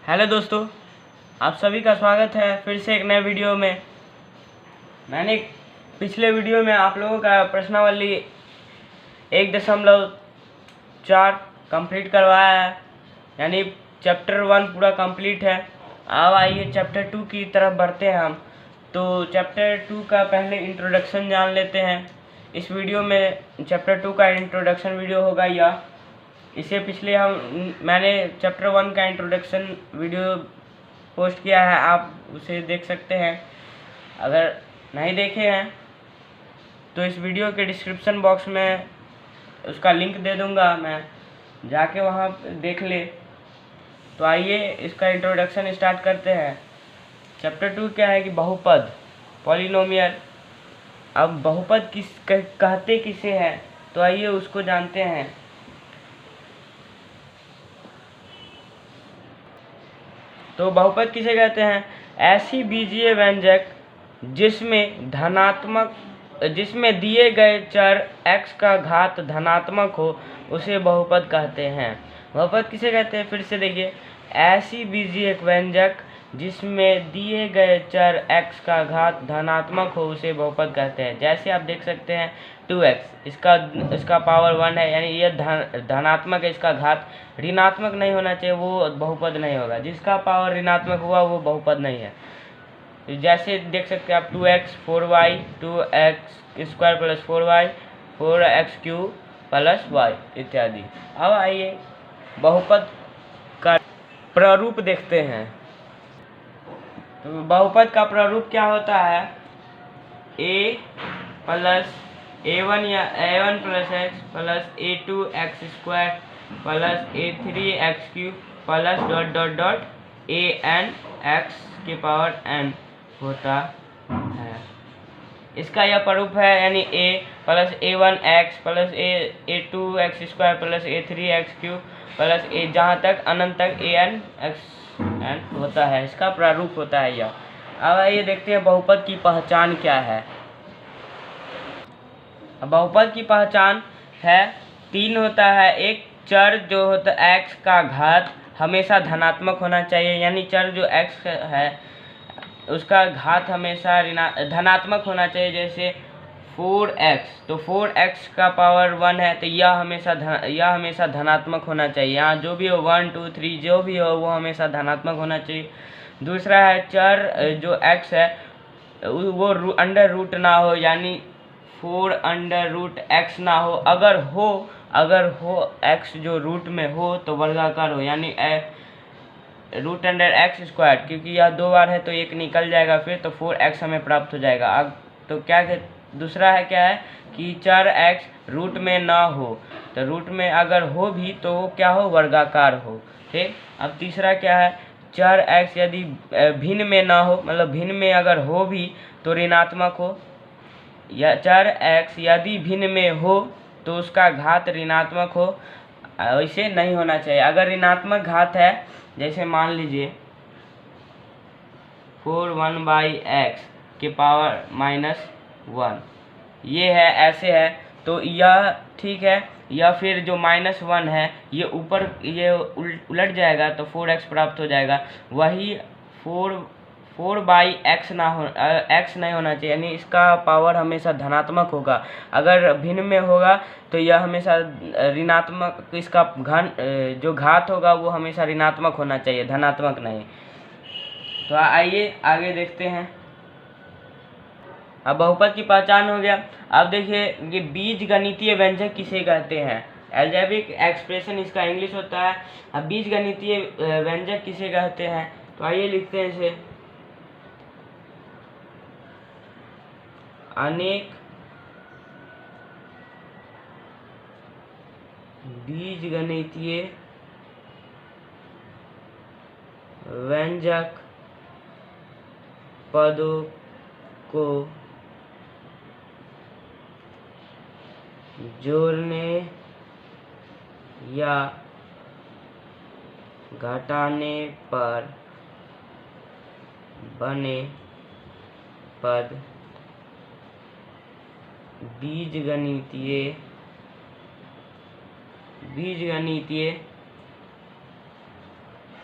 Hello दोस्तों, आप सभी का स्वागत है फिर से एक नए वीडियो में। मैंने पिछले वीडियो में आप लोगों का प्रश्नावली 1.4 कंप्लीट करवाया है, यानी चैप्टर 1 पूरा कंप्लीट है। अब आइए चैप्टर 2 की तरफ बढ़ते हैं हम। तो चैप्टर 2 का पहले इंट्रोडक्शन जान लेते हैं। इस वीडियो में चैप्टर 2 का इंट्रोडक्शन वीडियो होगा या इससे पिछले मैंने चैप्टर 1 का इंट्रोडक्शन वीडियो पोस्ट किया है, आप उसे देख सकते हैं। अगर नहीं देखे हैं तो इस वीडियो के डिस्क्रिप्शन बॉक्स में उसका लिंक दे दूंगा, मैं जाके वहाँ देख ले। तो आइए इसका इंट्रोडक्शन स्टार्ट करते हैं। चैप्टर 2 क्या है कि बहुपद, पॉलिनोमियल। अब बहुपद कहते किसे हैं, तो आइए उसको जानते हैं। तो बहुपद किसे कहते हैं? ऐसी बीजीय व्यंजक जिसमें दिए गए चर x का घात धनात्मक हो, उसे बहुपद कहते हैं। बहुपद किसे कहते हैं? फिर से देखिए, ऐसी बीजीय व्यंजक जिसमें दिए गए चर x का घात धनात्मक हो, उसे बहुपद कहते हैं। जैसे आप देख सकते हैं 2x, इसका पावर 1 है, यानी ये धनात्मक है, इसका घात ऋणात्मक नहीं होना चाहिए, वो बहुपद नहीं होगा। जिसका पावर ऋणात्मक हुआ वो बहुपद नहीं है। जैसे देख सकते हैं आप 2x 4y 2x² + 4y 4x³ + y इत्यादि। अब आइए बहुपद का प्रारूप देखते हैं। तो बहुपद का प्रारूप क्या होता है? a + a1 या a1 + x + a2x² + a3x³ + (an(x) होता है। इसका यह प्रारूप है, यानी a + a1x + a2x² + a3x³ + जहाँ तक अनंत तक (an(x) होता है, इसका प्रारूप होता है यह। अब आइए देखते हैं बहुपद की पहचान क्या है। बहुपद की पहचान है 3 होता है। एक, चर जो होता है x का घात हमेशा धनात्मक होना चाहिए, यानी चर जो x है उसका घात हमेशा धनात्मक होना चाहिए। जैसे 4x, तो 4x का पावर 1 है, तो यह हमेशा धनात्मक होना चाहिए। यहाँ जो भी हो 1 2 3 जो भी हो वो हमेशा धनात्मक होना चाहिए। दूसरा है, चर जो x है वो अंडर रूट ना हो, यानी 4√x ना हो। अगर हो x जो रूट में हो तो वर्गाकार हो, यानी √x², क्योंकि यह 2 बार है तो 1 निकल जाएगा फिर, तो 4x हमें प्राप्त हो जाएगा। अब तो दूसरा है क्या है कि चर x रूट में ना हो, तो रूट में अगर हो भी तो वो क्या हो? वर्गाकार हो। ठीक। अब तीसरा क्या है? चर x यदि भिन्न में ना हो, मतलब भिन्न में अगर हो भी तो ऋणात्मक हो, या चर x यदि भिन्न में हो तो उसका घात ऋणात्मक हो। ऐसे नहीं होना चाहिए। अगर ऋणात्मक घात है, जैसे मान लीजिए 4(1/x) के पावर -1, ये है, ऐसे है तो यह ठीक है। या फिर जो -1 है ये ऊपर ये उलट जाएगा तो 4x प्राप्त हो जाएगा। वही 4/x ना हो, x नहीं होना चाहिए, यानी इसका पावर हमेशा धनात्मक होगा। अगर भिन्न में होगा तो यह हमेशा ऋणात्मक, इसका घन जो घात होगा वो हमेशा ऋणात्मक होना चाहिए, धनात्मक नहीं। तो आइए आगे देखते हैं। अब बहुपद की पहचान हो गया। अब देखिए ये बीजगणितीय व्यंजक किसे कहते हैं? एल्जेब्रिक एक्सप्रेशन इसका इंग्लिश होता है। अब बीजगणितीय व्यंजक किसे कहते हैं, तो आइए लिखते हैं इसे। अनेक बीजगणितीय व्यंजक पदों को जोड़ने या घटाने पर बने पद बीजगणितीय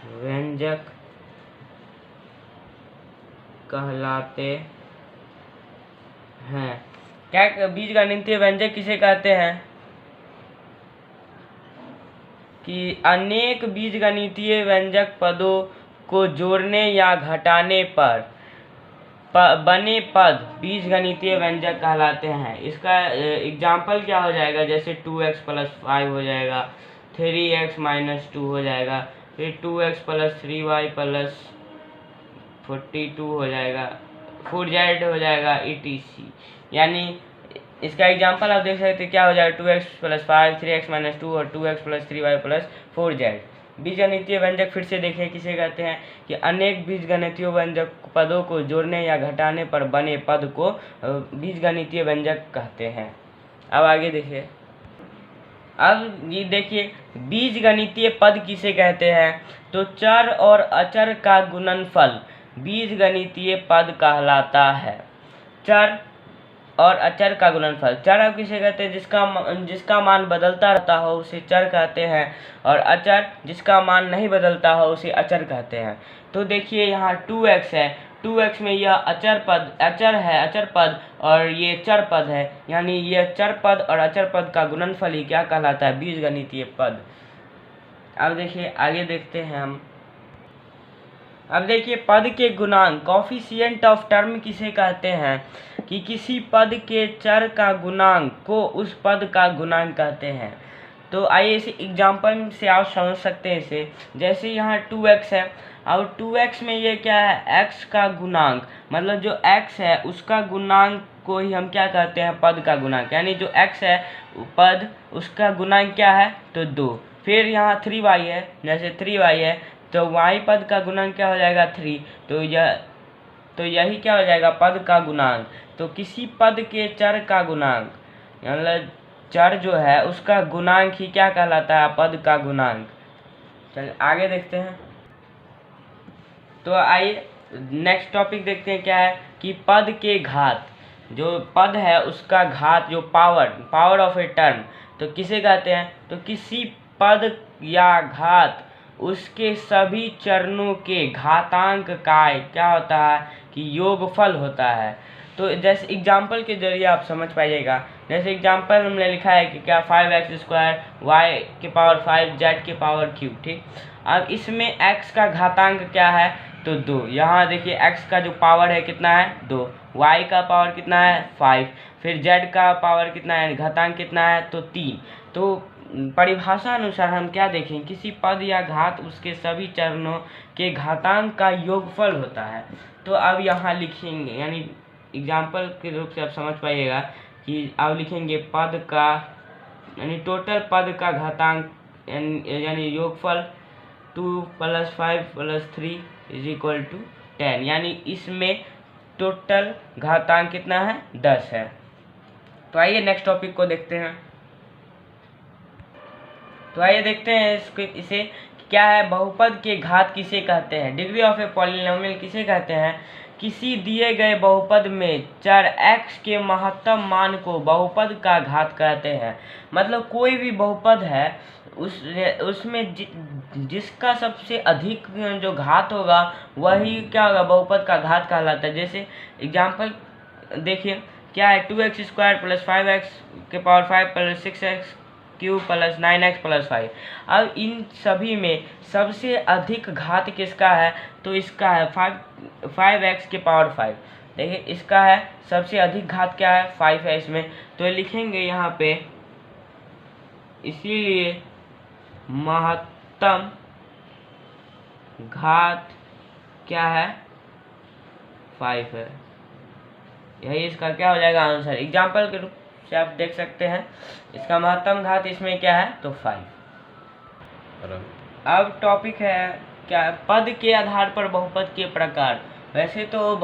व्यंजक व्यंजक कहलाते हैं। क्या बीजगणितीय व्यंजक किसे कहते हैं? कि अनेक बीजगणितीय व्यंजक पदों को जोड़ने या घटाने पर बने पद बीजगणितीय व्यंजक कहलाते हैं। इसका एग्जाम्पल क्या हो जाएगा? जैसे 2x + 5 हो जाएगा, 3x - 2 हो जाएगा, फिर 2x + 3y + 42 हो जाएगा, 4z हो जाएगा, etc। यानी इसका एग्जाम्पल आप देख सकते हैं क्या हो जाएगा? 2x + 5, 3x - 2 और 2x + 3y + 4z। बीजगणितीय व्यंजक फिर से देखें किसे कहते हैं? कि अनेक बीजगणितीय व्यंजक पदों को जोड़ने या घटाने पर बने पद को बीजगणितीय व्यंजक कहते हैं। अब आगे देखिए। अब ये देखिए, बीजगणितीय पद किसे कहते हैं? तो चर और अचर का गुणनफल बीजगणितीय पद कहलाता है। चर और अचर का गुणनफल। चर अब किसे कहते हैं? जिसका मान बदलता रहता हो उसे चर कहते हैं, और अचर जिसका मान नहीं बदलता हो उसे अचर कहते हैं। तो देखिए यहाँ 2x है, 2x में यह अचर पद और ये चर पद है, यानी यह चर पद और अचर पद का गुणनफल ही क्या कहलाता है? बीजगणितीय पद। अब देखिए आगे देखते हैं हम। अब देखिए, पद के गुणांक कोफिशिएंट ऑफ टर्म किसे कहते हैं? कि किसी पद के चर का गुणांक को उस पद का गुणांक कहते हैं। तो आइए इसे एग्जाम्पल से आप समझ सकते हैं इसे। जैसे यहाँ 2x है, और 2x में ये क्या है? x का गुणांक, मतलब जो x है उसका गुणांक को ही हम क्या कहते हैं? पद का गुणांक। यानी जो x है पद, उसका गुणांक क्या है? तो 2। फिर यहाँ 3y है, जैसे 3y है तो y पद का गुणांक क्या हो जाएगा? 3। तो यही क्या हो जाएगा? पद का गुणांक। तो किसी पद के चर का गुणांक, मतलब चर जो है उसका गुणांक ही क्या कहलाता है? पद का गुणांक। चलिए आगे देखते हैं। तो आइए नेक्स्ट टॉपिक देखते हैं क्या है? कि पद के घात। जो पद है उसका घात, जो पावर ऑफ ए टर्म, तो किसे कहते हैं? तो किसी पद या घात उसके सभी चरणों के घातांक का क्या होता है? कि योगफल होता है। तो जैसे एग्जाम्पल के जरिए आप समझ पाइएगा। जैसे एग्जाम्पल हमने लिखा है कि क्या 5x² y⁵ z⁵, ठीक। अब इसमें x का घातांक क्या है? तो 2। यहाँ देखिए x का जो पावर है कितना है? 2। y का पावर कितना है? 5। फिर z का पावर कितना है? घातांक कितना है? तो 3। तो परिभाषा अनुसार हम क्या देखें? किसी पद या घात उसके सभी चरणों के घातांक का योगफल होता है। तो अब यहाँ लिखेंगे, यानी एग्जाम्पल के रूप से आप समझ पाइएगा कि अब लिखेंगे पद का, यानी टोटल पद का घातांक यानी योगफल 2 + 5 + 3 = 10। यानी इसमें टोटल घातांक कितना है? 10 है। तो आइए नेक्स्ट टॉपिक को देखते हैं। तो आइए देखते हैं इसे क्या है? बहुपद के घात किसे कहते हैं? डिग्री ऑफ ए पॉलिनोमियल किसे कहते हैं? किसी दिए गए बहुपद में चर x के महत्तम मान को बहुपद का घात कहते हैं। मतलब कोई भी बहुपद है उसमें जिसका सबसे अधिक जो घात होगा वही क्या होगा? बहुपद का घात कहलाता है। जैसे एग्जाम्पल देखिए क्या है? 2x² + 5x⁵ + 6x³ + 9x + 5। अब इन सभी में सबसे अधिक घात किसका है? तो इसका है 5x⁵। देखिए इसका है सबसे अधिक घात क्या है? 5 है इसमें। तो लिखेंगे यहाँ पे, इसीलिए महत्तम घात क्या है? 5 है। यही इसका क्या हो जाएगा? आंसर। एग्जाम्पल के रूप से आप देख सकते हैं इसका महत्तम घात इसमें क्या है? तो 5। अब टॉपिक है क्या? पद के आधार पर बहुपद के प्रकार। वैसे तो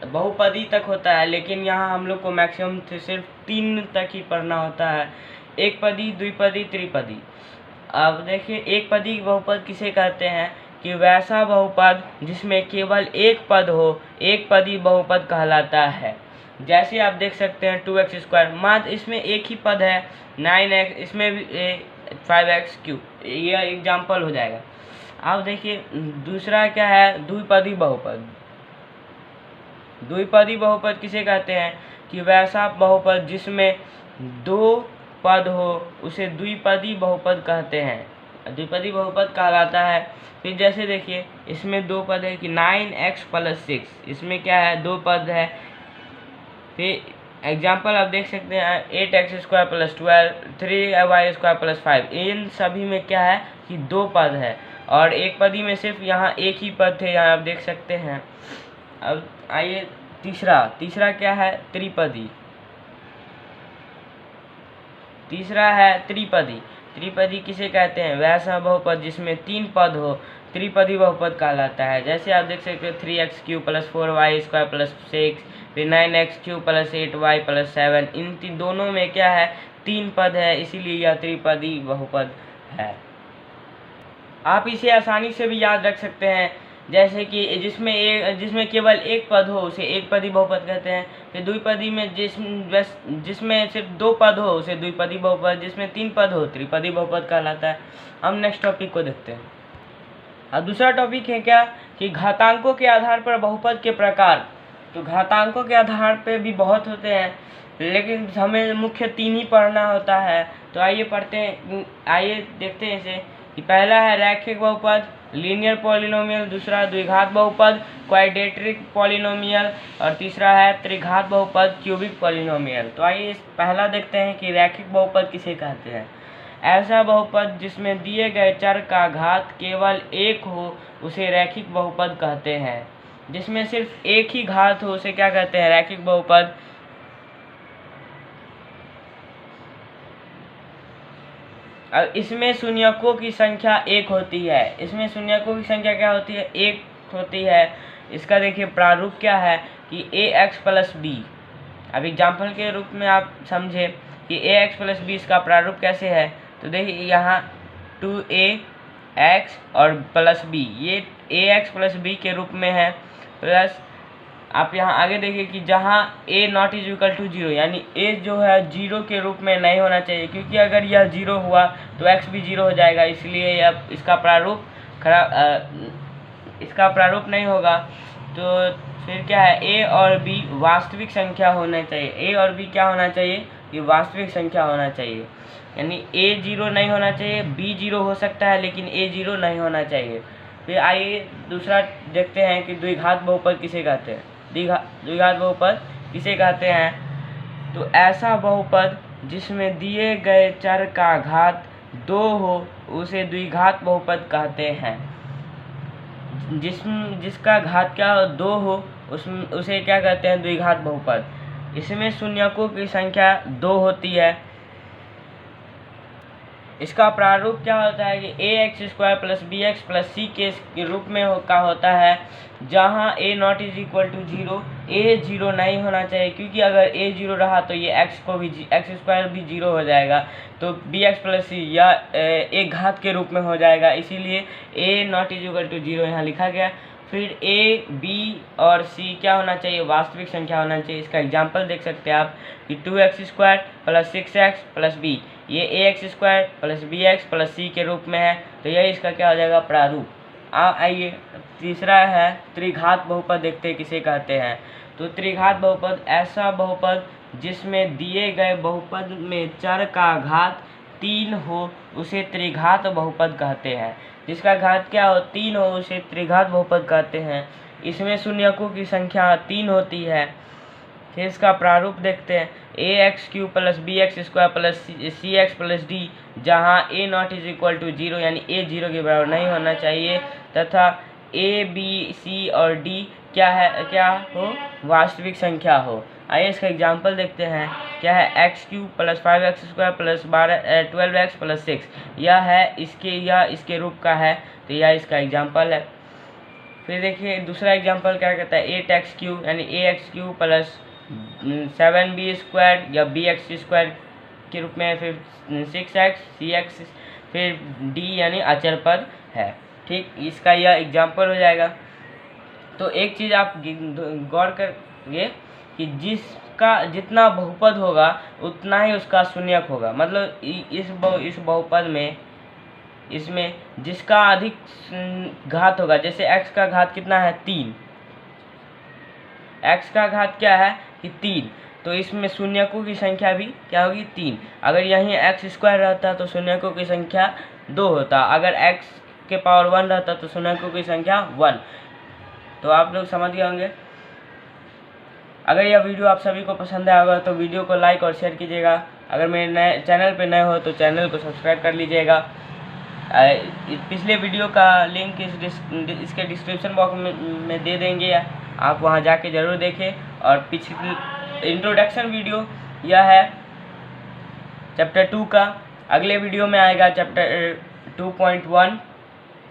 बहुपदी तक होता है, लेकिन यहाँ हम लोग को मैक्सिमम सिर्फ 3 तक ही पढ़ना होता है। एकपदी, द्विपदी, त्रिपदी। अब देखिए एकपदी बहुपद किसे कहते हैं? कि वैसा बहुपद जिसमें केवल एक पद हो, एकपदी बहुपद कहलाता है। जैसे आप देख सकते हैं 2x², मात्र इसमें एक ही पद है। 9x, इसमें भी 5x³, यह एग्जाम्पल हो जाएगा। अब देखिए दूसरा क्या है, द्विपदी बहुपद। द्विपदी बहुपद किसे कहते हैं कि वैसा बहुपद जिसमें दो पद हो उसे द्विपदी बहुपद कहते हैं, द्विपदी बहुपद कहलाता है। फिर जैसे देखिए इसमें दो पद है कि 9x + 6, इसमें क्या है, दो पद है। फिर एग्जाम्पल आप देख सकते हैं 8x² + 12, 3y² + 5, इन सभी में क्या है कि दो पद है, और एक पदी में सिर्फ यहाँ एक ही पद थे, यहाँ आप देख सकते हैं। अब आइए तीसरा क्या है, त्रिपदी। तीसरा है त्रिपदी। त्रिपदी किसे कहते हैं, वैसा बहुपद जिसमें तीन पद हो, त्रिपदी बहुपद कहलाता है। जैसे आप देख सकते हो 3x³ + 4y² + 6, फिर 9x³ + 8y + 7, इन दोनों में क्या है, तीन पद है, इसीलिए यह त्रिपदी बहुपद है। आप इसे आसानी से भी याद रख सकते हैं, जैसे कि जिसमें केवल एक पद हो उसे एक पदी बहुपद कहते हैं। फिर द्विपदी में जिसमें सिर्फ दो पद हो उसे द्विपदी बहुपद, जिसमें तीन पद हो त्रिपदी बहुपद कहलाता है। हम नेक्स्ट टॉपिक को देखते हैं। अब दूसरा टॉपिक है क्या कि घातांकों के आधार पर बहुपद के प्रकार। तो घातांकों के आधार पर भी बहुत होते हैं, लेकिन हमें मुख्य तीन ही पढ़ना होता है। तो आइए पढ़ते हैं, आइए देखते हैं इसे कि पहला है रैखिक बहुपद, लीनियर पॉलिनोमियल, दूसरा द्विघात बहुपद, क्वाड्रेटिक पॉलिनोमियल, और तीसरा है त्रिघात बहुपद, क्यूबिक पॉलिनोमियल। तो आइए पहला देखते हैं कि रैखिक बहुपद किसे कहते हैं। ऐसा बहुपद जिसमें दिए गए चर का घात केवल एक हो उसे रैखिक बहुपद कहते हैं। जिसमें सिर्फ एक ही घात हो उसे क्या कहते हैं, रैखिक बहुपद। अब इसमें शून्यकों की संख्या एक होती है। इसमें शून्यकों की संख्या क्या होती है, एक होती है। इसका देखिए प्रारूप क्या है कि ax + b। अब एग्जाम्पल के रूप में आप समझे कि ax + b इसका प्रारूप कैसे है। तो देखिए यहाँ 2ax और +b, ये ax + b के रूप में है। प्लस आप यहाँ आगे देखिए कि जहाँ a ≠ 0, यानी a जो है 0 के रूप में नहीं होना चाहिए, क्योंकि अगर यह 0 हुआ तो x भी 0 हो जाएगा, इसलिए यह इसका प्रारूप नहीं होगा। तो फिर क्या है, a और b वास्तविक संख्या होना चाहिए। a और b क्या होना चाहिए, ये वास्तविक संख्या होना चाहिए, यानी a 0 नहीं होना चाहिए, b 0 हो सकता है लेकिन a 0 नहीं होना चाहिए। फिर आइए दूसरा देखते हैं कि द्विघात बहुपद किसे कहते हैं। द्विघात बहुपद किसे कहते हैं, तो ऐसा बहुपद जिसमें दिए गए चर का घात 2 हो उसे द्विघात बहुपद कहते हैं। जिसका घात क्या हो, 2 हो, उसे क्या कहते हैं, द्विघात बहुपद। इसमें शून्यकों की संख्या 2 होती है। इसका प्रारूप क्या होता है कि ax² + bx + c के रूप में होता है, जहाँ a ≠ 0, a 0 नहीं होना चाहिए, क्योंकि अगर a 0 रहा तो ये x² भी 0 हो जाएगा, तो bx + c या एक घात के रूप में हो जाएगा, इसीलिए a ≠ 0 यहाँ लिखा गया। फिर a, b और c क्या होना चाहिए, वास्तविक संख्या होना चाहिए। इसका एग्जाम्पल देख सकते हैं आप कि 2x² + 6x + b, ये ax² + bx + c के रूप में है, तो यही इसका क्या हो जाएगा, प्रारूप। आइए तीसरा है त्रिघात बहुपद, देखते हैं किसे कहते हैं। तो त्रिघात बहुपद ऐसा बहुपद जिसमें दिए गए बहुपद में चर का घात 3 हो उसे त्रिघात बहुपद कहते हैं। जिसका घात क्या हो, 3 हो, उसे त्रिघात बहुपद कहते हैं। इसमें शून्यकों की संख्या 3 होती है। फिर इसका प्रारूप देखते हैं, ax³ + bx² + cx + d, जहाँ a ≠ 0, यानी a 0 के बराबर नहीं होना चाहिए, तथा a, b, c और d क्या हो, वास्तविक संख्या हो। आइए इसका एग्जाम्पल देखते हैं। क्या है, x³ + 5x² + 12x + 6, यह इसके रूप का है, तो यह इसका एग्जाम्पल है। फिर देखिए दूसरा एग्जाम्पल क्या कहता है, 8x³ यानी ax³ + 7b² या bx² के रूप में, फिर 6x, cx, फिर d यानी अचर पद है। ठीक, इसका यह एग्जाम्पल हो जाएगा। तो एक चीज़ आप गौर करिए कि जिसका जितना बहुपद होगा उतना ही उसका शून्यक होगा। मतलब इस बहुपद में इसमें जिसका अधिक घात होगा, जैसे x का घात कितना है 3, x का घात क्या है कि 3, तो इसमें शून्यकों की संख्या भी क्या होगी 3। अगर यहीं x² रहता तो शून्यकों की संख्या 2 होता, अगर x के पावर 1 रहता तो शून्यकों की संख्या 1। तो आप लोग समझ गए होंगे। अगर यह वीडियो आप सभी को पसंद आया होगा तो वीडियो को लाइक और शेयर कीजिएगा। अगर मेरे नए चैनल पर नए हो तो चैनल को सब्सक्राइब कर लीजिएगा। पिछले वीडियो का लिंक इसके डिस्क्रिप्शन बॉक्स में दे देंगे, आप वहां जाके ज़रूर देखें। और पिछली इंट्रोडक्शन वीडियो यह है चैप्टर 2 का। अगले वीडियो में आएगा चैप्टर 2.1,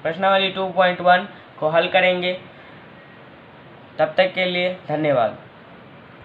प्रश्नावली 2.1 को हल करेंगे। तब तक के लिए धन्यवाद।